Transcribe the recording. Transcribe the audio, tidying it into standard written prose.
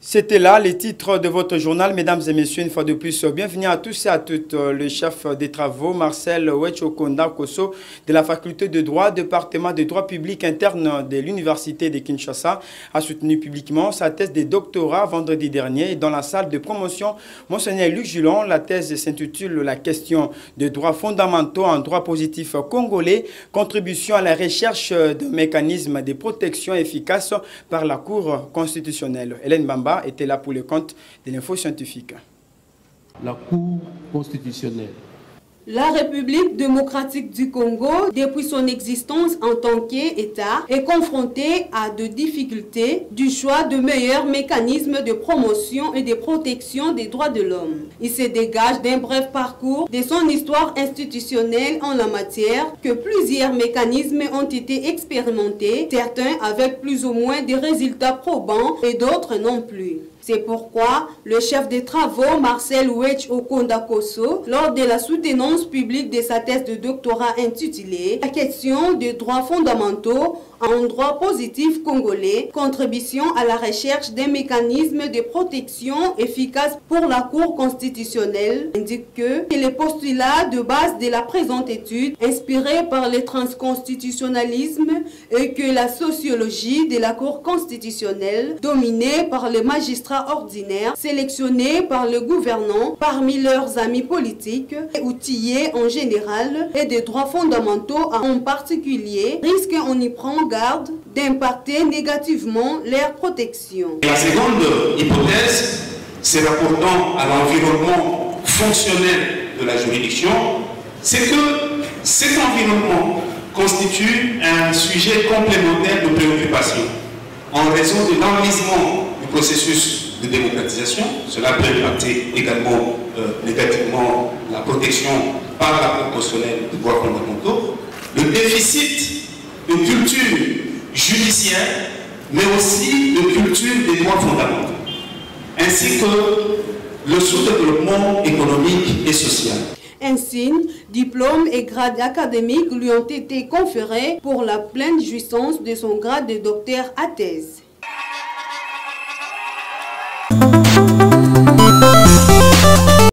C'était là les titres de votre journal, mesdames et messieurs, une fois de plus. Bienvenue à tous et à toutes. Le chef des travaux, Marcel Wechokonda Koso, de la faculté de droit, département de droit public interne de l'université de Kinshasa, a soutenu publiquement sa thèse de doctorat vendredi dernier. Et dans la salle de promotion, Monseigneur Luc Julon, la thèse s'intitule « La question des droits fondamentaux en droit positif congolais, contribution à la recherche d'un mécanisme de protection efficace par la Cour constitutionnelle ». Hélène Bamba était là pour le compte de l'info scientifique. La Cour constitutionnelle. La République démocratique du Congo, depuis son existence en tant qu'État, est confrontée à de difficultés du choix de meilleurs mécanismes de promotion et de protection des droits de l'homme. Il se dégage d'un bref parcours de son histoire institutionnelle en la matière que plusieurs mécanismes ont été expérimentés, certains avec plus ou moins de résultats probants et d'autres non plus. C'est pourquoi le chef des travaux, Marcel Wechokonda Koso, lors de la soutenance publique de sa thèse de doctorat intitulée « La question des droits fondamentaux en droit positif congolais, contribution à la recherche d'un mécanisme de protection efficace pour la Cour constitutionnelle » indique que les postulats de base de la présente étude, inspirés par le transconstitutionnalisme et que la sociologie de la Cour constitutionnelle, dominée par les magistrats ordinaires sélectionnés par le gouvernement parmi leurs amis politiques et outillés en général et des droits fondamentaux en particulier, risquent, on y prend garde, d'impacter négativement leur protection. La seconde hypothèse, c'est rapportant à l'environnement fonctionnel de la juridiction, c'est que cet environnement constitue un sujet complémentaire de préoccupation en raison de l'enlisement du processus de démocratisation. Cela peut impacter également négativement la protection par la Cour constitutionnelle des droits fondamentaux, le déficit de culture judiciaire, mais aussi de culture des droits fondamentaux, ainsi que le sous-développement économique et social. Insignes, diplômes et grades académiques lui ont été conférés pour la pleine jouissance de son grade de docteur à thèse.